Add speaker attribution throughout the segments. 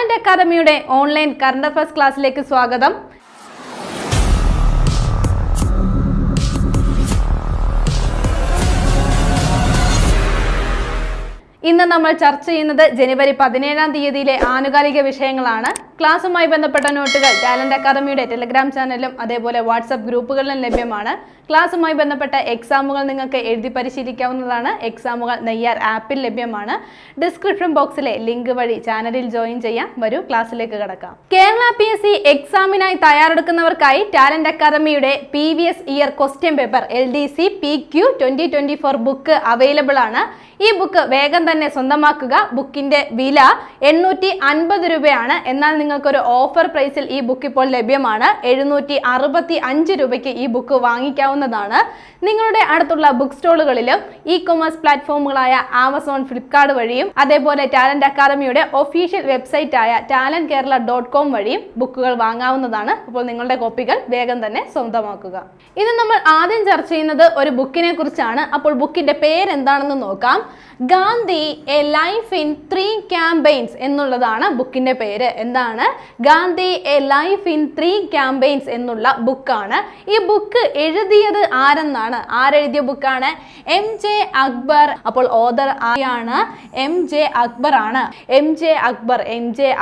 Speaker 1: Talent അക്കാദമിയുടെ online current affairs ക്ലാസ്സിലേക്ക് സ്വാഗതം. ഇന്ന് നമ്മൾ ചർച്ച ചെയ്യുന്നത് ജനുവരി 17-ാം തീയതിയിലെ ആനുകാലിക വിഷയങ്ങളാണ്. ക്ലാസ്സുമായി ബന്ധപ്പെട്ട നോട്ടുകൾ ടാലന്റ് അക്കാദമിയുടെ ടെലഗ്രാം ചാനലിലും അതേപോലെ വാട്സ്ആപ്പ് ഗ്രൂപ്പുകളിലും ലഭ്യമാണ്. ക്ലാസ്സുമായി ബന്ധപ്പെട്ട എക്സാമുകൾ നിങ്ങൾക്ക് എഴുതി പരിശീലിക്കാവുന്നതാണ്. എക്സാമുകൾ നെയ്യാർ ആപ്പിൽ ലഭ്യമാണ്. ഡിസ്ക്രിപ്ഷൻ ബോക്സിലെ ലിങ്ക് വഴി ചാനലിൽ ജോയിൻ ചെയ്യാം. വരൂ ക്ലാസ്സിലേക്ക് കടക്കാം. കേരള PSC എക്സാമിനായി തയ്യാറെടുക്കുന്നവർക്കായി ടാലന്റ് അക്കാദമിയുടെ previous year question paper LDC PQ 2024 book available ആണ്. ഈ ബുക്ക് വേഗം തന്നെ സ്വന്തമാക്കുക. ബുക്കിന്റെ വില 850 രൂപയാണ്. എന്നാൽ നിങ്ങൾക്കൊരു ഓഫർ പ്രൈസിൽ ഈ ബുക്ക് ഇപ്പോൾ ലഭ്യമാണ്. 765 രൂപയ്ക്ക് ഈ ബുക്ക് വാങ്ങിക്കാവുന്നതാണ്. നിങ്ങളുടെ അടുത്തുള്ള ബുക്ക് സ്റ്റോളുകളിലും ഇ-കൊമേഴ്സ് പ്ലാറ്റ്ഫോമുകളായ ആമസോൺ, ഫ്ലിപ്കാർട്ട് വഴിയും അതേപോലെ ടാലന്റ് അക്കാദമിയുടെ ഒഫീഷ്യൽ വെബ്സൈറ്റായ talentkerala.com വഴിയും ബുക്കുകൾ വാങ്ങാവുന്നതാണ്. അപ്പോൾ നിങ്ങളുടെ കോപ്പികൾ വേഗം തന്നെ സ്വന്തമാക്കുക. ഇന്ന് നമ്മൾ ആദ്യം ചർച്ച ചെയ്യുന്നത് ഒരു ബുക്കിനെ കുറിച്ചാണ്. അപ്പോൾ ബുക്കിന്റെ പേരെന്താണെന്ന് നോക്കാം. Gandhi A life in 3 campaigns എന്നുള്ളതാണ് ബുക്കിന്റെ പേര്. എന്താണ്? Gandhi A life in 3 campaigns എന്നുള്ള ബുക്കാണ്. ഈ ബുക്ക് എഴുതിയത് ആരെന്നാണ്? ആരെഴുതിയ ബുക്കാണ്? MJ അക്ബർ. അപ്പോൾ ഓഥർ ആണ് MJ അക്ബർ ആണ്. MJ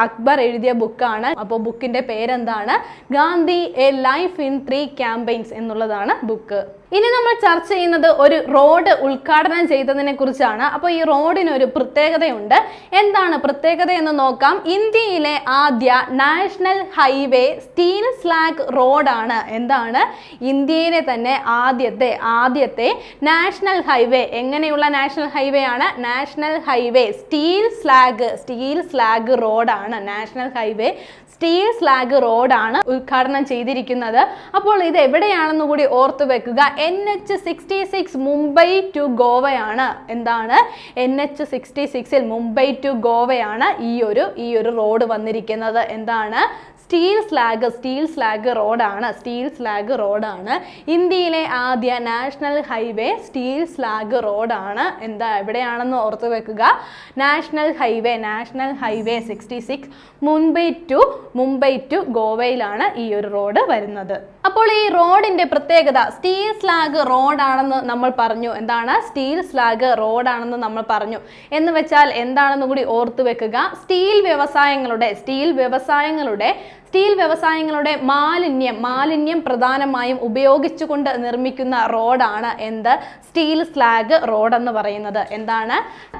Speaker 1: അക്ബർ എഴുതിയ ബുക്കാണ്. അപ്പോൾ ബുക്കിന്റെ പേരെന്താണ്? Gandhi A life in 3 campaigns എന്നുള്ളതാണ് ബുക്ക്. ഇനി നമ്മൾ ചർച്ച ചെയ്യുന്നത് ഒരു റോഡ് ഉദ്ഘാടനം ചെയ്തതിനെ കുറിച്ചാണ്. അപ്പോൾ ഈ റോഡിന് ഒരു പ്രത്യേകതയുണ്ട്. എന്താണ് പ്രത്യേകത എന്ന് നോക്കാം. ഇന്ത്യയിലെ ആദ്യ നാഷണൽ ഹൈവേ സ്റ്റീൽ സ്ലാഗ് റോഡാണ്. എന്താണ്? ഇന്ത്യയിലെ തന്നെ ആദ്യത്തെ നാഷണൽ ഹൈവേ. എങ്ങനെയുള്ള നാഷണൽ ഹൈവേ ആണ്? നാഷണൽ ഹൈവേ സ്റ്റീൽ സ്ലാഗ് റോഡാണ്. നാഷണൽ ഹൈവേ സ്റ്റീൽ സ്ലാഗ് റോഡാണ് ഉദ്ഘാടനം ചെയ്തിരിക്കുന്നത്. അപ്പോൾ ഇത് എവിടെയാണെന്ന് കൂടി ഓർത്തു വെക്കുക. NH66 Mumbai to ഗോവയാണ്. എന്താണ്? NH66 മുംബൈ ടു ഗോവയാണ് ഈ ഒരു റോഡ് വന്നിരിക്കുന്നത്. എന്താണ്? സ്റ്റീൽ സ്ലാഗ് റോഡാണ്. ഇന്ത്യയിലെ ആദ്യ നാഷണൽ ഹൈവേ സ്റ്റീൽ സ്ലാഗ് റോഡാണ്. എവിടെയാണെന്ന് ഓർത്തു വെക്കുക. നാഷണൽ ഹൈവേ 66 മുംബൈ ടു ഗോവയിലാണ് ഈ ഒരു റോഡ് വരുന്നത്. അപ്പോൾ ഈ റോഡിന്റെ പ്രത്യേകത സ്റ്റീൽ സ്ലാഗ് റോഡാണെന്ന് നമ്മൾ പറഞ്ഞു. എന്താണ്? സ്റ്റീൽ സ്ലാഗ് റോഡാണെന്ന് നമ്മൾ പറഞ്ഞു. എന്ന് വെച്ചാൽ എന്താണെന്ന് കൂടി ഓർത്തു വെക്കുക. സ്റ്റീൽ വ്യവസായങ്ങളുടെ മാലിന്യം പ്രധാനമായും ഉപയോഗിച്ചുകൊണ്ട് നിർമ്മിക്കുന്ന റോഡാണ് സ്റ്റീൽ സ്ലാഗ് റോഡ് എന്ന് പറയുന്നത്. എന്താണ്?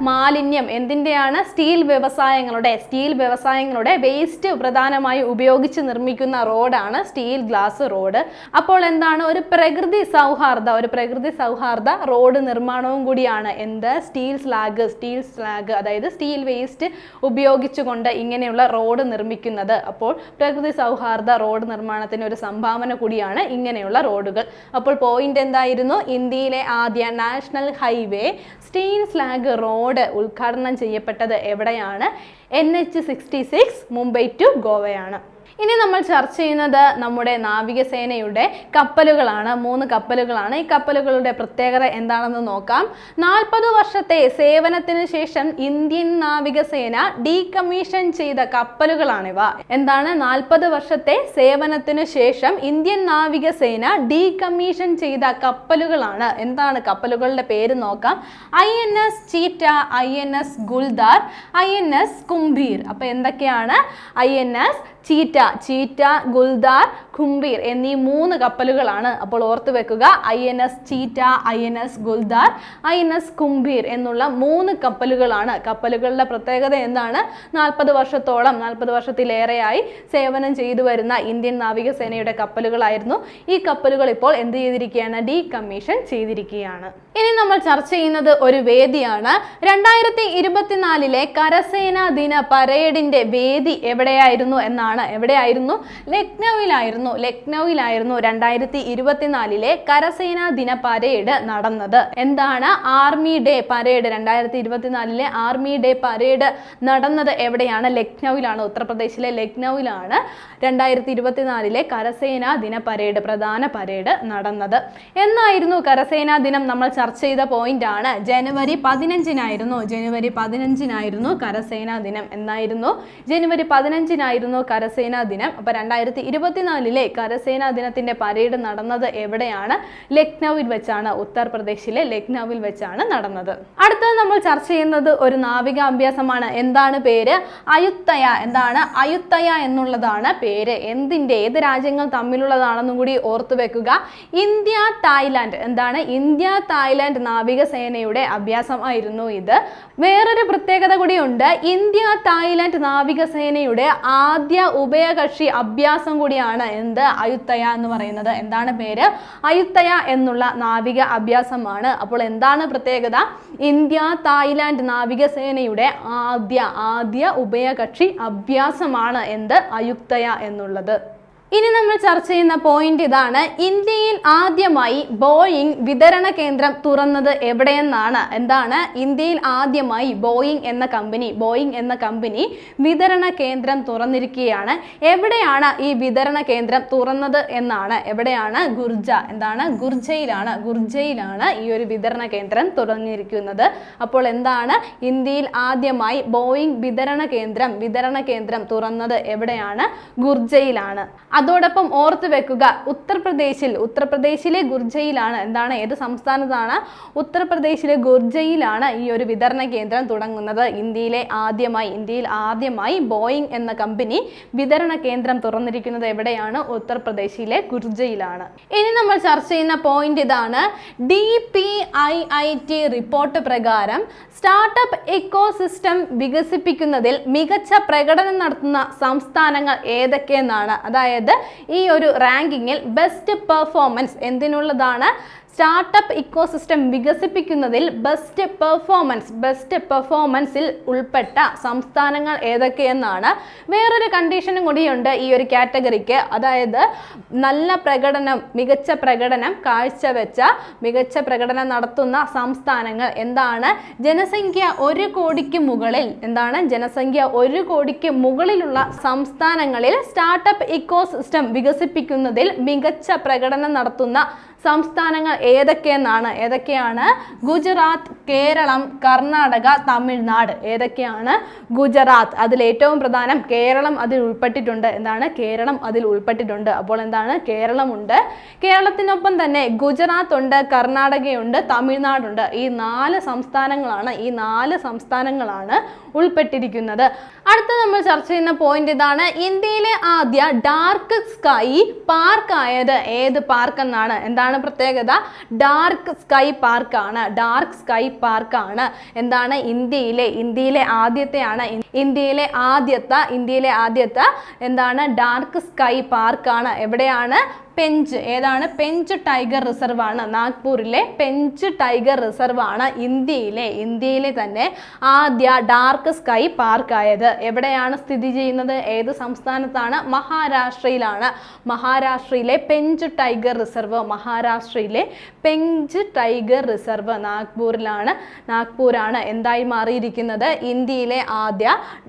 Speaker 1: മാലിന്യം എന്തിൻ്റെയാണ്? സ്റ്റീൽ വ്യവസായങ്ങളുടെ വേസ്റ്റ് പ്രധാനമായും ഉപയോഗിച്ച് നിർമ്മിക്കുന്ന റോഡാണ് സ്റ്റീൽ ഗ്ലാസ് റോഡ്. അപ്പോൾ എന്താണ്? ഒരു പ്രകൃതി സൗഹാർദ്ദ റോഡ് നിർമ്മാണവും കൂടിയാണ് സ്റ്റീൽ സ്ലാഗ് അതായത് സ്റ്റീൽ വേസ്റ്റ് ഉപയോഗിച്ചുകൊണ്ട് ഇങ്ങനെയുള്ള റോഡ് നിർമ്മിക്കുന്നത്. അപ്പോൾ പ്രകൃതി സൗഹാർദ്ദ റോഡ് നിർമ്മാണത്തിന് ഒരു സംഭാവന കൂടിയാണ് ഇങ്ങനെയുള്ള റോഡുകൾ. അപ്പോൾ പോയിന്റ് എന്തായിരുന്നു? ഇന്ത്യയിലെ ആദ്യ national highway steel slag road ഉദ്ഘാടനം ചെയ്യപ്പെട്ടത് എവിടെയാണ്? NH66 Mumbai to ഗോവയാണ്. ഇനി നമ്മൾ ചർച്ച ചെയ്യുന്നത് നമ്മുടെ നാവികസേനയുടെ കപ്പലുകളാണ്. 3 കപ്പലുകളാണ്. ഈ കപ്പലുകളുടെ പ്രത്യേകത എന്താണെന്ന് നോക്കാം. 40 വർഷത്തെ സേവനത്തിന് ശേഷം ഇന്ത്യൻ നാവികസേന ഡീകമ്മീഷൻ ചെയ്ത കപ്പലുകളാണിവ. എന്താണ്? 40 വർഷത്തെ സേവനത്തിന് ശേഷം ഇന്ത്യൻ നാവികസേന ഡീകമ്മീഷൻ ചെയ്ത കപ്പലുകളാണ്. എന്താണ് കപ്പലുകളുടെ പേര് നോക്കാം. INS cheetah, INS Guldar, INS കുംഭീർ. അപ്പൊ എന്തൊക്കെയാണ്? INS ചീറ്റ, ഗുൽദാർ, ഖുംബീർ എന്നീ 3 കപ്പലുകളാണ്. അപ്പോൾ ഓർത്തു വെക്കുക. INS cheetah, INS Guldar, INS കുംഭീർ എന്നുള്ള 3 കപ്പലുകളാണ്. കപ്പലുകളുടെ പ്രത്യേകത എന്താണ്? 40 വർഷത്തിലേറെയായി സേവനം ചെയ്തു വരുന്ന ഇന്ത്യൻ നാവികസേനയുടെ കപ്പലുകളായിരുന്നു. ഈ കപ്പലുകൾ ഇപ്പോൾ എന്ത് ചെയ്തിരിക്കുകയാണ്? ഡീകമ്മീഷൻ ചെയ്തിരിക്കുകയാണ്. ഇനി നമ്മൾ ചർച്ച ചെയ്യുന്നത് ഒരു വേദിയാണ്. 2024 കരസേനാ ദിന പരേഡിന്റെ വേദി എവിടെയായിരുന്നു എന്നാണ് എവിടെയാണ്? ലക്നൌവിലായിരുന്നു 2024 കരസേനാ ദിന പരേഡ് നടന്നത്. എന്താണ്? Army day parade. 2024 army day parade നടന്നത് എവിടെയാണ്? ലക്നൌവിലാണ്. ഉത്തർപ്രദേശിലെ ലക്നൌവിലാണ് 2024 കരസേനാ ദിന പരേഡ്, പ്രധാന പരേഡ് നടന്നത്. എന്നായിരുന്നു കരസേനാ ദിനം? നമ്മൾ ചർച്ച ചെയ്ത പോയിന്റ് ആണ്. ജനുവരി 15 കരസേനാ ദിനം. എന്നായിരുന്നു? ജനുവരി 15 കരസേനാ ദിനം. അപ്പൊ 2024 കരസേനാ ദിനത്തിന്റെ പരേഡ് നടന്നത് എവിടെയാണ്? ലക്നൌവിൽ വെച്ചാണ്. ഉത്തർപ്രദേശിലെ ലക്നൌവിൽ വെച്ചാണ് നടന്നത്. അടുത്തത് നമ്മൾ ചർച്ച ചെയ്യുന്നത് ഒരു നാവിക അഭ്യാസമാണ്. എന്താണ് പേര്? അയുത്തയ. എന്താണ്? അയുത്തയ എന്നുള്ളതാണ് പേര്. ഏത് രാജ്യങ്ങൾ തമ്മിലുള്ളതാണെന്നും കൂടി ഓർത്തു വെക്കുക. India Thailand. എന്താണ്? ഇന്ത്യ തായ്ലാന്റ് നാവികസേനയുടെ അഭ്യാസമായിരുന്നു ഇത്. വേറൊരു പ്രത്യേകത കൂടിയുണ്ട്. ഇന്ത്യ തായ്ലാന്റ് നാവികസേനയുടെ ആദ്യ ഉഭയകക്ഷി അഭ്യാസം കൂടിയാണ് എന്ത്? അയുത്തയ എന്ന് പറയുന്നത്. എന്താണ് പേര്? അയുത്തയ എന്നുള്ള നാവിക അഭ്യാസമാണ്. അപ്പോൾ എന്താണ് പ്രത്യേകത? ഇന്ത്യ തായ്ലാന്റ് നാവികസേനയുടെ ആദ്യ ഉഭയകക്ഷി അഭ്യാസമാണ് എന്ത്? അയുത്തയ എന്നുള്ളത്. ഇനി നമ്മൾ ചർച്ച ചെയ്യുന്ന പോയിന്റ് ഇതാണ്. ഇന്ത്യയിൽ ആദ്യമായി ബോയിങ് വിതരണ കേന്ദ്രം തുറന്നത് എവിടെയെന്നാണ്. എന്താണ്? ഇന്ത്യയിൽ ആദ്യമായി ബോയിങ് എന്ന കമ്പനി വിതരണ കേന്ദ്രം തുറന്നിരിക്കുകയാണ്. എവിടെയാണ് ഈ വിതരണ കേന്ദ്രം തുറന്നത് എന്നാണ്. എവിടെയാണ്? ഗുർജ. എന്താണ്? ഗുർജയിലാണ് ഈ ഒരു വിതരണ കേന്ദ്രം തുറന്നിരിക്കുന്നത്. അപ്പോൾ എന്താണ്? ഇന്ത്യയിൽ ആദ്യമായി ബോയിങ് വിതരണ കേന്ദ്രം തുറന്നത് എവിടെയാണ്? ഗുർജയിലാണ്. അതോടൊപ്പം ഓർത്തു വെക്കുക, ഉത്തർപ്രദേശിലെ ഗുർജയിലാണ്. എന്താണ്? ഏത് സംസ്ഥാനത്താണ്? ഉത്തർപ്രദേശിലെ ഗുർജയിലാണ് ഈ ഒരു വിതരണ കേന്ദ്രം തുടങ്ങുന്നത്. ഇന്ത്യയിൽ ആദ്യമായി ബോയിങ് എന്ന കമ്പനി വിതരണ കേന്ദ്രം തുറന്നിരിക്കുന്നത് എവിടെയാണ്? ഉത്തർപ്രദേശിലെ ഗുർജയിലാണ്. ഇനി നമ്മൾ ചർച്ച ചെയ്യുന്ന പോയിന്റ് ഇതാണ്. DPIIT റിപ്പോർട്ട് പ്രകാരം സ്റ്റാർട്ടപ്പ് ഇക്കോസിസ്റ്റം വികസിപ്പിക്കുന്നതിൽ മികച്ച പ്രകടനം നടത്തുന്ന സംസ്ഥാനങ്ങൾ ഏതൊക്കെയെന്നാണ്. അതായത് ഈ ഒരു റാങ്കിങ്ങിൽ ബെസ്റ്റ് പെർഫോമൻസ് എന്തിനുള്ളതാണ്? സ്റ്റാർട്ടപ്പ് ഇക്കോസിസ്റ്റം വികസിപ്പിക്കുന്നതിൽ ബെസ്റ്റ് പെർഫോമൻസിൽ ഉൾപ്പെട്ട സംസ്ഥാനങ്ങൾ ഏതൊക്കെയെന്നാണ്. വേറൊരു കണ്ടീഷനും കൂടിയുണ്ട് ഈ ഒരു കാറ്റഗറിക്ക്. അതായത് മികച്ച പ്രകടനം കാഴ്ചവെച്ച, മികച്ച പ്രകടനം നടത്തുന്ന സംസ്ഥാനങ്ങൾ. എന്താണ്? ജനസംഖ്യ 1 കോടിക്ക് മുകളിൽ. എന്താണ്? ജനസംഖ്യ 1 കോടിക്ക് മുകളിലുള്ള സംസ്ഥാനങ്ങളിൽ സ്റ്റാർട്ടപ്പ് ഇക്കോസിസ്റ്റം വികസിപ്പിക്കുന്നതിൽ മികച്ച പ്രകടനം നടത്തുന്ന സംസ്ഥാനങ്ങൾ ഏതൊക്കെയാണ്? ഗുജറാത്ത്, കേരളം, കർണാടക, തമിഴ്നാട്. ഏതൊക്കെയാണ്? ഗുജറാത്ത്. അതിൽ ഏറ്റവും പ്രധാനം കേരളം അതിൽ ഉൾപ്പെട്ടിട്ടുണ്ട്. എന്താണ്? കേരളം അതിൽ ഉൾപ്പെട്ടിട്ടുണ്ട്. അപ്പോൾ എന്താണ്? കേരളമുണ്ട്. കേരളത്തിനൊപ്പം തന്നെ ഗുജറാത്ത് ഉണ്ട്, കർണാടകയുണ്ട്, തമിഴ്നാടുണ്ട്. ഈ 4 സംസ്ഥാനങ്ങളാണ് ഉൾപ്പെട്ടിരിക്കുന്നത്. അടുത്ത നമ്മൾ ചർച്ച ചെയ്യുന്ന പോയിന്റ് ഇതാണ്. ഇന്ത്യയിലെ ആദ്യ ഡാർക്ക് സ്കൈ പാർക്ക് ആയത് ഏത് പാർക്ക് എന്നാണ്. എന്താണ് പ്രത്യേകത? ഡാർക്ക് സ്കൈ പാർക്കാണ്. എന്താണ്? ഇന്ത്യയിലെ ആദ്യത്തെ എന്താണ്? ഡാർക്ക് സ്കൈ പാർക്കാണ്. എവിടെയാണ്? പെഞ്ച്. ഏതാണ്? പെഞ്ച് ടൈഗർ റിസർവ് ആണ്. നാഗ്പൂരിലെ പെഞ്ച് ടൈഗർ റിസർവ് ആണ് ഇന്ത്യയിലെ തന്നെ ആദ്യ ഡാർക്ക് സ്കൈ പാർക്ക് ആയത്. എവിടെയാണ് സ്ഥിതി ചെയ്യുന്നത്? ഏത് സംസ്ഥാനത്താണ്? മഹാരാഷ്ട്രയിലാണ്. മഹാരാഷ്ട്രയിലെ പെഞ്ച് ടൈഗർ റിസർവ് നാഗ്പൂരാണ് എന്തായി മാറിയിരിക്കുന്നത്? ഇന്ത്യയിലെ ആദ്യ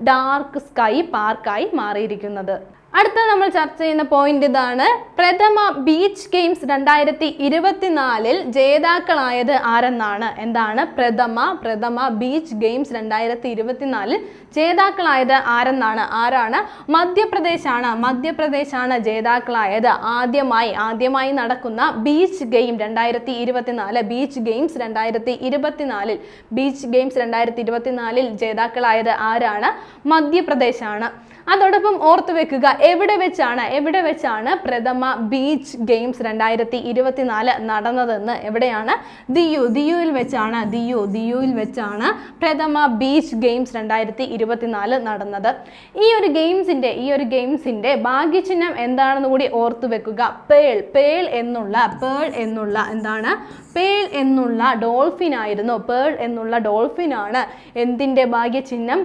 Speaker 1: ഡാർക്ക് സ്കൈ പാർക്കായി മാറിയിരിക്കുന്നത്. അടുത്ത നമ്മൾ ചർച്ച ചെയ്യുന്ന പോയിന്റ് ഇതാണ്. പ്രഥമ ബീച്ച് ഗെയിംസ് 2024 ജേതാക്കളായത് ആരെന്നാണ്. എന്താണ്? പ്രഥമ ബീച്ച് ഗെയിംസ് 2024 ജേതാക്കളായത് ആരാണ്? മധ്യപ്രദേശാണ് ജേതാക്കളായത്. ആദ്യമായി നടക്കുന്ന ബീച്ച് ഗെയിം 2024 ബീച്ച് ഗെയിംസ് 2024 ജേതാക്കളായത് ആരാണ്? മധ്യപ്രദേശാണ്. അതോടൊപ്പം ഓർത്തു വെക്കുക, എവിടെ വെച്ചാണ് പ്രഥമ ബീച്ച് ഗെയിംസ് 2024 നടന്നതെന്ന്. എവിടെയാണ്? ദിയുവിൽ വെച്ചാണ് പ്രഥമ ബീച്ച് ഗെയിംസ് 2024 നടന്നത്. ഈ ഒരു ഗെയിംസിന്റെ ഭാഗ്യചിഹ്നം എന്താണെന്ന് കൂടി ഓർത്തു വെക്കുക. പേൾ എന്നുള്ള ഡോൾഫിൻ ആയിരുന്നു. പേൾ എന്നുള്ള ഡോൾഫിനാണ് എന്തിന്റെ ഭാഗ്യചിഹ്നം?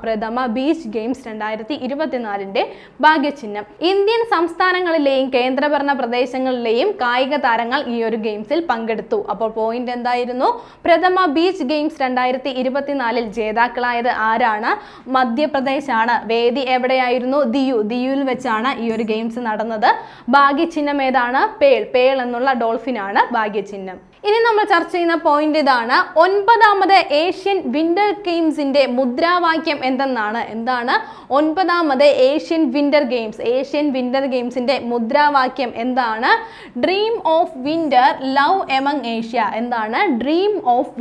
Speaker 1: പ്രഥമ ബീച്ച് ഗെയിംസ് 2024 ഭാഗ്യചിഹ്നം. ഇന്ത്യൻ സംസ്ഥാനങ്ങളിലെയും കേന്ദ്രഭരണ പ്രദേശങ്ങളിലെയും കായിക താരങ്ങൾ ഈ ഒരു ഗെയിംസിൽ പങ്കെടുത്തു. അപ്പോൾ പോയിന്റ് എന്തായിരുന്നു? പ്രഥമ ബീച്ച് ഗെയിംസ് 2024 ജേതാക്കളായത് ആരാണ്? മധ്യപ്രദേശ് ആണ്. വേദി എവിടെയായിരുന്നു? ദിയുവിൽ വെച്ചാണ് ഈ ഒരു ഗെയിംസ് നടന്നത്. ഭാഗ്യചിഹ്നം ഏതാണ്? പേൾ എന്നുള്ള ഡോൾഫിൻ ആണ് ഭാഗ്യചിഹ്നം. ഇനി നമ്മൾ ചർച്ച ചെയ്യുന്ന പോയിന്റ് ഇതാണ്. 9ാമത് ഏഷ്യൻ വിന്റർ ഗെയിംസിന്റെ മുദ്രാവാക്യം എന്താണ്? 9ാമത് ഏഷ്യൻ വിന്റർ ഗെയിംസിന്റെ മുദ്രാവാക്യം എന്താണ്? Dream of winter, love among Asia. എന്താണ്? Dream of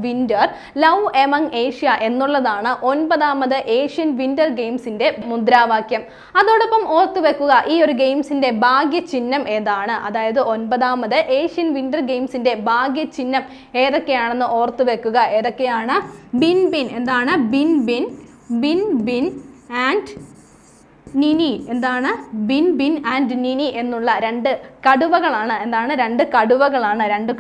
Speaker 1: winter, love among Asia എന്നുള്ളതാണ് 9ാമത് ഏഷ്യൻ വിന്റർ ഗെയിംസിന്റെ മുദ്രാവാക്യം. അതോടൊപ്പം ഓർത്തു വെക്കുക, ഈ ഒരു ഗെയിംസിന്റെ ഭാഗ്യചിഹ്നം ഏതാണ്? അതായത് 9ാമത് ഏഷ്യൻ വിന്റർ ഗെയിംസിന്റെ ഭാഗ്യചിഹ്നം ഏതൊക്കെയാണെന്ന് ഓർത്തു വെക്കുക. ഏതൊക്കെയാണ്? എന്താണ്? Binbin and Nini. എന്താണ്? ബിൻ ആൻഡ് നിനി എന്നുള്ള രണ്ട് കടുവകളാണ്. രണ്ട്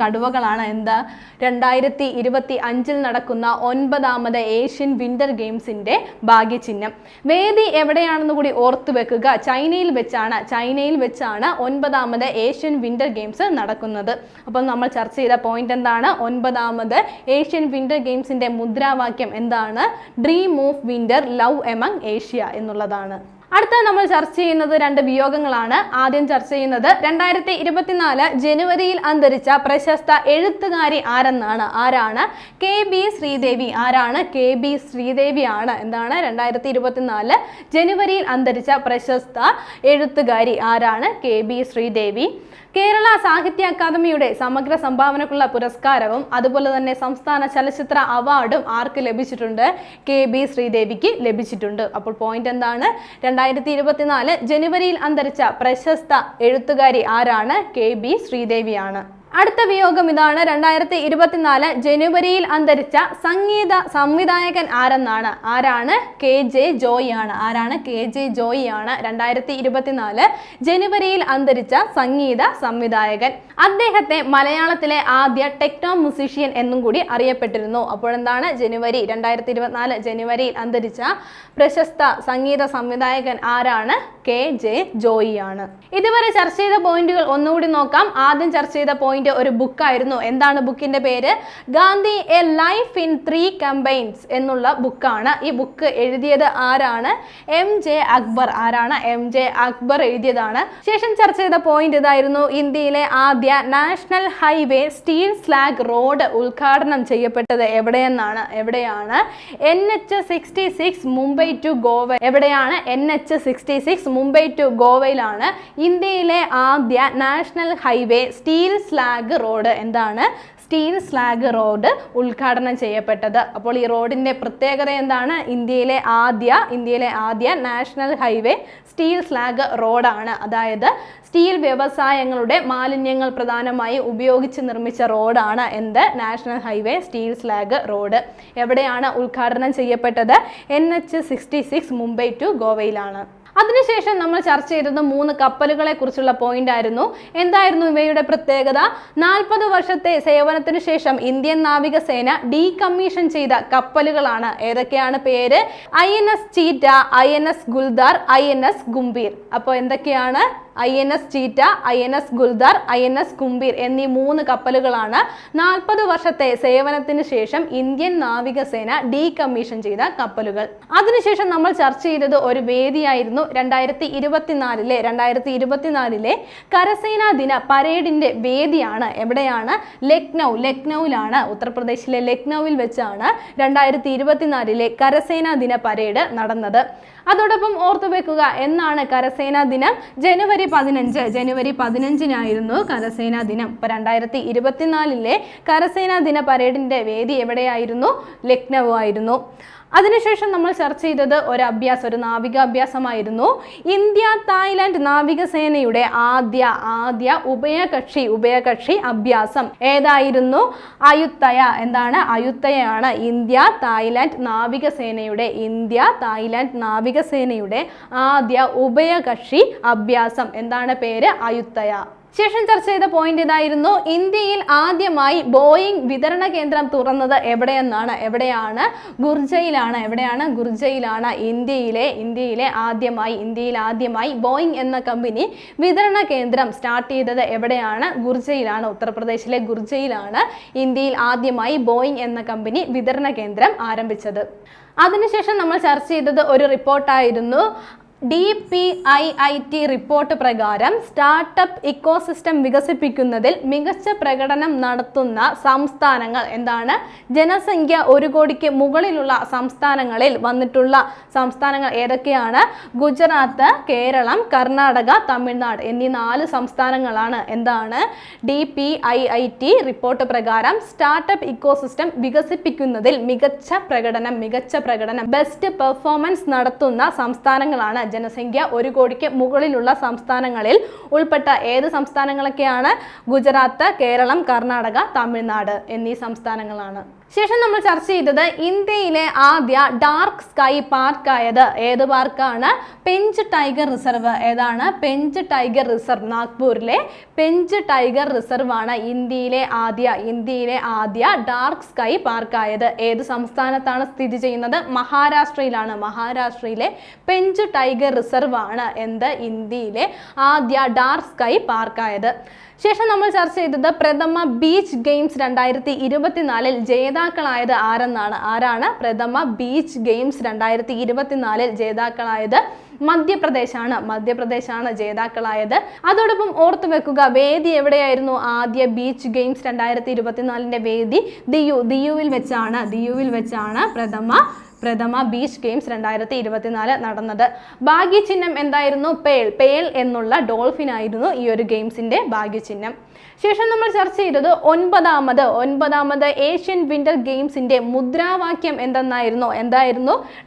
Speaker 1: കടുവകളാണ് എന്താ 2025 നടക്കുന്ന 9ാമത് ഏഷ്യൻ വിന്റർ ഗെയിംസിന്റെ ഭാഗ്യചിഹ്നം. വേദി എവിടെയാണെന്ന് കൂടി ഓർത്തു വെക്കുക. ചൈനയിൽ വെച്ചാണ് 9ാമത് ഏഷ്യൻ വിന്റർ ഗെയിംസ് നടക്കുന്നത്. അപ്പോൾ നമ്മൾ ചർച്ച ചെയ്ത പോയിന്റ് എന്താണ്? 9ാമത് ഏഷ്യൻ വിന്റർ ഗെയിംസിന്റെ മുദ്രാവാക്യം എന്താണ്? Dream of winter, love among Asia എന്നുള്ളതാണ്. അടുത്ത നമ്മൾ ചർച്ച ചെയ്യുന്നത് 2 വിയോഗങ്ങളാണ്. ആദ്യം ചർച്ച ചെയ്യുന്നത് 2024 ജനുവരിയിൽ അന്തരിച്ച പ്രശസ്ത എഴുത്തുകാരി ആരാണ്? KB ശ്രീദേവി. KB ശ്രീദേവി ആണ്. 2024 ജനുവരിയിൽ അന്തരിച്ച പ്രശസ്ത എഴുത്തുകാരി ആരാണ്? KB ശ്രീദേവി. കേരള സാഹിത്യ അക്കാദമിയുടെ സമഗ്ര സംഭാവനക്കുള്ള പുരസ്കാരവും അതുപോലെ തന്നെ സംസ്ഥാന ചലച്ചിത്ര അവാർഡും ആർക്ക് ലഭിച്ചിട്ടുണ്ട്? KB ശ്രീദേവിക്ക് ലഭിച്ചിട്ടുണ്ട്. അപ്പോൾ പോയിന്റ് എന്താണ്? 2024 ജനുവരിയിൽ അന്തരിച്ച പ്രശസ്ത എഴുത്തുകാരി ആരാണ്? KB ശ്രീദേവിയാണ്. അടുത്ത വിയോഗം ഇതാണ്. 2024 ജനുവരിയിൽ അന്തരിച്ച സംഗീത സംവിധായകൻ ആരാണ്? KJ ജോയി ആണ്. KJ ജോയി ആണ് 2024 ജനുവരിയിൽ അന്തരിച്ച സംഗീത സംവിധായകൻ. അദ്ദേഹത്തെ മലയാളത്തിലെ ആദ്യ ടെക്നോ മ്യൂസിഷ്യൻ എന്നും കൂടി അറിയപ്പെട്ടിരുന്നു. അപ്പോഴെന്താണ്? 2024 ജനുവരിയിൽ അന്തരിച്ച പ്രശസ്ത സംഗീത സംവിധായകൻ ആരാണ്? KJ ജോയി ആണ്. ഇതുവരെ ചർച്ച ചെയ്ത പോയിന്റുകൾ ഒന്നുകൂടി നോക്കാം. ആദ്യം ചർച്ച ചെയ്ത പോയിന്റ് ഒരു ബുക്കായിരുന്നു. എന്താണ് ബുക്കിന്റെ പേര്? Gandhi A life in 3 combines എന്നുള്ള ബുക്കാണ്. ഈ ബുക്ക് എഴുതിയത് ആരാണ്? MJ അക്ബർ. MJ അക്ബർ എഴുതിയതാണ്. ശേഷം ചർച്ച ചെയ്ത പോയിന്റ് ഇതായിരുന്നു. ഇന്ത്യയിലെ ആദ്യ national highway steel slag road ഉദ്ഘാടനം ചെയ്യപ്പെട്ടത് എവിടെയാണ്? NH66 Mumbai to Goa. എവിടെയാണ്? NH66 മുംബൈ ടു ഗോവയിലാണ് ഇന്ത്യയിലെ ആദ്യ national highway steel slag road steel slag road ഉദ്ഘാടനം ചെയ്യപ്പെട്ടത്. അപ്പോൾ ഈ റോഡിന്റെ പ്രത്യേകത എന്താണ്? ഇന്ത്യയിലെ ആദ്യ നാഷണൽ ഹൈവേ സ്റ്റീൽ സ്ലാഗ് റോഡാണ്. അതായത് സ്റ്റീൽ വ്യവസായങ്ങളുടെ മാലിന്യങ്ങൾ പ്രധാനമായി ഉപയോഗിച്ച് നിർമ്മിച്ച റോഡാണ് national highway steel slag road. എവിടെയാണ് ഉദ്ഘാടനം ചെയ്യപ്പെട്ടത്? NH66 മുംബൈ ടു ഗോവയിലാണ്. അതിനുശേഷം നമ്മൾ ചർച്ച ചെയ്തത് 3 കപ്പലുകളെ കുറിച്ചുള്ള പോയിന്റ് ആയിരുന്നു. എന്തായിരുന്നു ഇവയുടെ പ്രത്യേകത? 40 വർഷത്തെ സേവനത്തിനു ശേഷം ഇന്ത്യൻ നാവികസേന ഡീകമ്മീഷൻ ചെയ്ത കപ്പലുകളാണ്. ഏതൊക്കെയാണ് പേര്? INS cheetah, INS Guldar, INS Gambhir. അപ്പോൾ എന്തൊക്കെയാണ്? INS cheetah, INS Guldar, INS Gambhir എന്നീ 3 കപ്പലുകളാണ് 40 വർഷത്തെ സേവനത്തിന് ശേഷം ഇന്ത്യൻ നാവികസേന ഡീകമ്മീഷൻ ചെയ്ത കപ്പലുകൾ. അതിനുശേഷം നമ്മൾ ചർച്ച ചെയ്തത് ഒരു വേദിയായിരുന്നു. 2024 കരസേനാ ദിന പരേഡിന്റെ വേദിയാണ്. എവിടെയാണ്? ലക്നൌവിലാണ്. ഉത്തർപ്രദേശിലെ ലക്നൌവിൽ വെച്ചാണ് 2024 കരസേനാ ദിന പരേഡ് നടന്നത്. അതോടൊപ്പം ഓർത്തു വെക്കുക, എന്നാണ് കരസേനാ ദിനം? ജനുവരി 15 കരസേനാ ദിനം. ഇപ്പൊ 2024 കരസേനാ ദിന പരേഡിന്റെ വേദി എവിടെയായിരുന്നു? ലക്നൗ ആയിരുന്നു. അതിനുശേഷം നമ്മൾ ചർച്ച ചെയ്തത് ഒരു നാവികാഭ്യാസമായിരുന്നു. ഇന്ത്യ തായ്ലാൻഡ് നാവികസേനയുടെ ആദ്യ ഉഭയകക്ഷി അഭ്യാസം ഏതായിരുന്നു? അയുത്തയ. അയുത്തയാണ് ഇന്ത്യ തായ്ലാൻഡ് നാവികസേനയുടെ ആദ്യ ഉഭയകക്ഷി അഭ്യാസം. എന്താണ് പേര്? അയുത്തയ. ശേഷം ചർച്ച ചെയ്ത പോയിന്റ് ഇതായിരുന്നു, ഇന്ത്യയിൽ ആദ്യമായി ബോയിങ് വിതരണ കേന്ദ്രം തുറന്നത് എവിടെയാണ്? ഗുർജയിലാണ്. ഇന്ത്യയിൽ ആദ്യമായി ബോയിങ് എന്ന കമ്പനി വിതരണ കേന്ദ്രം സ്റ്റാർട്ട് ചെയ്തത് എവിടെയാണ്? ഗുർജയിലാണ്. ഉത്തർപ്രദേശിലെ ഗുർജയിലാണ് ഇന്ത്യയിൽ ആദ്യമായി ബോയിങ് എന്ന കമ്പനി വിതരണ കേന്ദ്രം ആരംഭിച്ചത്. അതിനുശേഷം നമ്മൾ ചർച്ച ചെയ്തത് ഒരു റിപ്പോർട്ടായിരുന്നു. DPIIT റിപ്പോർട്ട് പ്രകാരം സ്റ്റാർട്ടപ്പ് ഇക്കോസിസ്റ്റം വികസിപ്പിക്കുന്നതിൽ മികച്ച പ്രകടനം നടത്തുന്ന സംസ്ഥാനങ്ങൾ എന്താണ്? ജനസംഖ്യ 1 കോടിക്ക് മുകളിലുള്ള സംസ്ഥാനങ്ങളിൽ വന്നിട്ടുള്ള സംസ്ഥാനങ്ങൾ ഏതൊക്കെയാണ്? ഗുജറാത്ത്, കേരളം, കർണാടക, തമിഴ്നാട് എന്നീ 4 സംസ്ഥാനങ്ങളാണ്. എന്താണ്? DPIIT റിപ്പോർട്ട് പ്രകാരം സ്റ്റാർട്ടപ്പ് ഇക്കോസിസ്റ്റം വികസിപ്പിക്കുന്നതിൽ മികച്ച പ്രകടനം ബെസ്റ്റ് പെർഫോമൻസ് നടത്തുന്ന സംസ്ഥാനങ്ങളാണ്. ജനസംഖ്യ 1 കോടിക്ക് മുകളിലുള്ള സംസ്ഥാനങ്ങളിൽ ഉൾപ്പെട്ട ഏത് സംസ്ഥാനങ്ങളൊക്കെയാണ്? ഗുജറാത്ത്, കേരളം, കർണാടക, തമിഴ്നാട് എന്നീ സംസ്ഥാനങ്ങളാണ്. ശേഷം നമ്മൾ ചർച്ച ചെയ്തത് ഇന്ത്യയിലെ ആദ്യ ഡാർക്ക് സ്കൈ പാർക്കായത് ഏത് പാർക്കാണ്? Pench tiger reserve. ഏതാണ്? Pench tiger reserve. നാഗ്പൂരിലെ പെഞ്ച് ടൈഗർ റിസർവ് ആണ് ഇന്ത്യയിലെ ആദ്യ ഡാർക്ക് സ്കൈ പാർക്കായത്. ഏത് സംസ്ഥാനത്താണ് സ്ഥിതി ചെയ്യുന്നത്? മഹാരാഷ്ട്രയിലെ പെഞ്ച് ടൈഗർ റിസർവ് ആണ് ഇന്ത്യയിലെ ആദ്യ ഡാർക്ക് സ്കൈ പാർക്കായത്. ശേഷം നമ്മൾ ചർച്ച ചെയ്തത് പ്രഥമ ബീച്ച് ഗെയിംസ് 2024 ജേതാക്കളായത് ആരാണ്? പ്രഥമ ബീച്ച് ഗെയിംസ് 2024 ജേതാക്കളായത് മധ്യപ്രദേശാണ് ജേതാക്കളായത്. അതോടൊപ്പം ഓർത്തു വെക്കുക, വേദി എവിടെയായിരുന്നു? ആദ്യ ബീച്ച് ഗെയിംസ് 2024 വേദി ദിയുവിൽ വെച്ചാണ് പ്രഥമ ബീച്ച് ഗെയിംസ് 2024 നടന്നത്. ഭാഗ്യചിഹ്നം എന്തായിരുന്നു? പേൾ എന്നുള്ള ഡോൾഫിൻ ആയിരുന്നു ഈ ഒരു ഗെയിംസിന്റെ ഭാഗ്യചിഹ്നം. ശേഷം നമ്മൾ ചർച്ച ചെയ്തത് ഒൻപതാമത് ഏഷ്യൻ വിന്റർ ഗെയിംസിന്റെ മുദ്രാവാക്യം എന്തായിരുന്നു?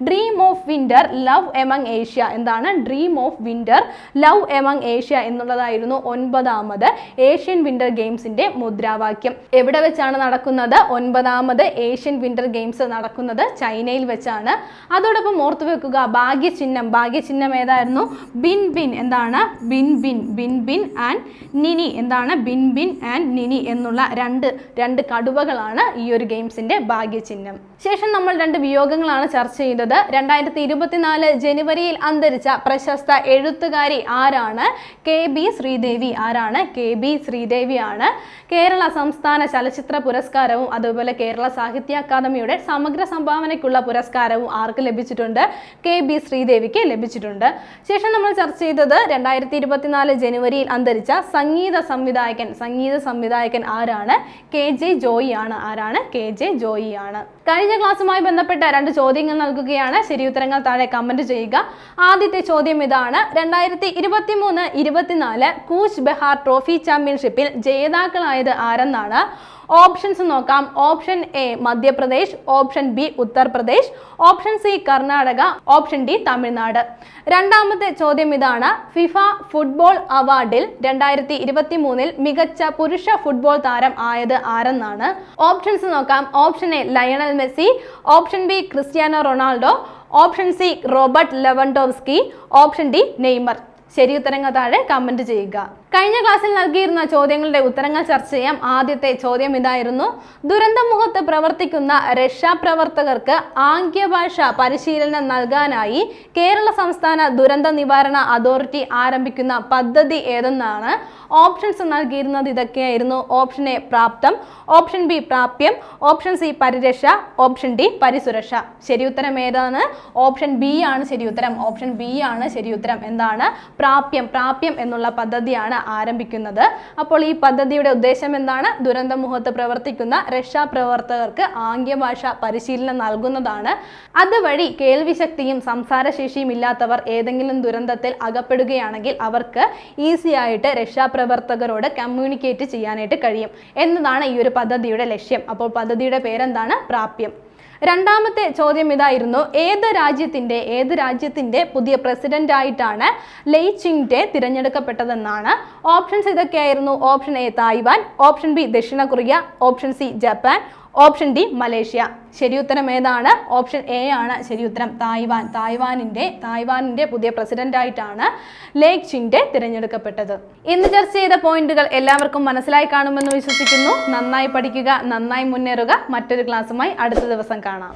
Speaker 1: Dream of winter love among Asia. എന്താണ്? Dream of winter love among Asia എന്നുള്ളതായിരുന്നു 9ാമത് ഏഷ്യൻ വിന്റർ ഗെയിംസിന്റെ മുദ്രാവാക്യം. എവിടെ വെച്ചാണ് നടക്കുന്നത്? 9ാമത് ഏഷ്യൻ വിന്റർ ഗെയിംസ് നടക്കുന്നത് ചൈനയിൽ വെച്ചാണ്. അതോടൊപ്പം ഓർത്തു വെക്കുക, ഭാഗ്യചിഹ്നം ഏതായിരുന്നു? ബിൻ. എന്താണ്? Bin and Nini. എന്താണ്? ബിൻ ആൻഡ് നിനി എന്നുള്ള രണ്ട് കടുവകളാണ് ഈ ഒരു ഗെയിംസിന്റെ ഭാഗ്യചിഹ്നം. ശേഷം നമ്മൾ 2 വിയോഗങ്ങളാണ് ചർച്ച ചെയ്തത്. 2024 ജനുവരിയിൽ അന്തരിച്ച പ്രശസ്ത എഴുത്തുകാരി ആരാണ്? KB ശ്രീദേവി. KB ശ്രീദേവി ആണ്. കേരള സംസ്ഥാന ചലച്ചിത്ര പുരസ്കാരവും അതുപോലെ കേരള സാഹിത്യ അക്കാദമിയുടെ സമഗ്ര സംഭാവനയ്ക്കുള്ള പുരസ്കാരവും ആർക്ക് ലഭിച്ചിട്ടുണ്ട്? KB ശ്രീദേവിക്ക് ലഭിച്ചിട്ടുണ്ട്. ശേഷം നമ്മൾ ചർച്ച ചെയ്തത് 2024 ജനുവരിയിൽ അന്തരിച്ച സംഗീത സംവിധായകൻ ആരാണ്? KJ ജോയി ആണ്. KJ ജോയി ആണ്. കഴിഞ്ഞ ക്ലാസ്സുമായി ബന്ധപ്പെട്ട 2 ചോദ്യങ്ങൾ നൽകുകയാണ്. ശരിയുത്തരങ്ങൾ താഴെ കമന്റ് ചെയ്യുക. ആദ്യത്തെ ചോദ്യം ഇതാണ്, 2023-24 കൂച്ച് ബെഹാർ ട്രോഫി ചാമ്പ്യൻഷിപ്പിൽ ജേതാക്കളായത് ആരെന്നാണ്? ഓപ്ഷൻസ് നോക്കാം. Option A Madhya Pradesh, option B Uttar Pradesh, option C Karnataka, option D Tamil Nadu. രണ്ടാമത്തെ ചോദ്യം ഇതാണ്, ഫിഫ ഫുട്ബോൾ അവാർഡിൽ 2023 മികച്ച പുരുഷ ഫുട്ബോൾ താരം ആയത് ആരെന്നാണ്? ഓപ്ഷൻസ് നോക്കാം. Option A Lionel Messi, option B Cristiano Ronaldo, option C Robert Lewandowski, option D Neymar. ശരി ഉത്തരങ്ങൾ താഴെ കമന്റ് ചെയ്യുക. കഴിഞ്ഞ ക്ലാസ്സിൽ നൽകിയിരുന്ന ചോദ്യങ്ങളുടെ ഉത്തരങ്ങൾ ചർച്ച ചെയ്യാം. ആദ്യത്തെ ചോദ്യം ഇതായിരുന്നു, ദുരന്തമുഖത്ത് പ്രവർത്തിക്കുന്ന രക്ഷാപ്രവർത്തകർക്ക് ആംഗ്യഭാഷ പരിശീലനം നൽകാനായി കേരള സംസ്ഥാന ദുരന്ത നിവാരണ അതോറിറ്റി ആരംഭിക്കുന്ന പദ്ധതി ഏതെന്നാണ്? ഓപ്ഷൻസ് നൽകിയിരുന്നത് ഇതൊക്കെയായിരുന്നു. ഓപ്ഷൻ എ പ്രാപ്തം, ഓപ്ഷൻ ബി പ്രാപ്യം, ഓപ്ഷൻ സി പരിരക്ഷ, ഓപ്ഷൻ ഡി പരിസുരക്ഷ. ശരി ഉത്തരം ഏതാണ്? ഓപ്ഷൻ ബി ആണ് ശരി ഉത്തരം. ഓപ്ഷൻ ബി ആണ് ശരി ഉത്തരം. എന്താണ്? പ്രാപ്യം എന്നുള്ള പദ്ധതിയാണ് ആരംഭിക്കുന്നത്. അപ്പോൾ ഈ പദ്ധതിയുടെ ഉദ്ദേശം എന്താണ്? ദുരന്തമുഖത്ത് പ്രവർത്തിക്കുന്ന രക്ഷാപ്രവർത്തകർക്ക് ആംഗ്യഭാഷ പരിശീലനം നൽകുന്നതാണ്. അതുവഴി കേൾവിശക്തിയും സംസാരശേഷിയും ഇല്ലാത്തവർ ഏതെങ്കിലും ദുരന്തത്തിൽ അകപ്പെടുകയാണെങ്കിൽ അവർക്ക് ഈസി ആയിട്ട് രക്ഷാപ്രവർത്തകരോട് കമ്മ്യൂണിക്കേറ്റ് ചെയ്യാനായിട്ട് കഴിയും എന്നതാണ് ഈ ഒരു പദ്ധതിയുടെ ലക്ഷ്യം. അപ്പോൾ പദ്ധതിയുടെ പേരെന്താണ്? പ്രാപ്യം. രണ്ടാമത്തെ ചോദ്യം ഇതായിരുന്നു, ഏത് രാജ്യത്തിന്റെ പുതിയ പ്രസിഡന്റ് ആയിട്ടാണ് ലൈ ചിങ്-ടെ തിരഞ്ഞെടുക്കപ്പെട്ടതെന്നാണ്? ഓപ്ഷൻസ് ഇതൊക്കെയായിരുന്നു. Option A Taiwan, option B ദക്ഷിണ Korea, option C Japan, option D Malaysia. ശരി ഉത്തരം ഏതാണ്? ഓപ്ഷൻ എ ആണ് ശരി ഉത്തരം. തായ്വാനിന്റെ പുതിയ പ്രസിഡന്റായിട്ടാണ് ലേക് ചിങ്ടെ തിരഞ്ഞെടുക്കപ്പെട്ടത്. ഇന്ന് ചർച്ച ചെയ്ത പോയിന്റുകൾ എല്ലാവർക്കും മനസ്സിലായി കാണുമെന്ന് വിശ്വസിക്കുന്നു. നന്നായി പഠിക്കുക, നന്നായി മുന്നേറുക. മറ്റൊരു ക്ലാസ്സുമായി അടുത്ത ദിവസം കാണാം.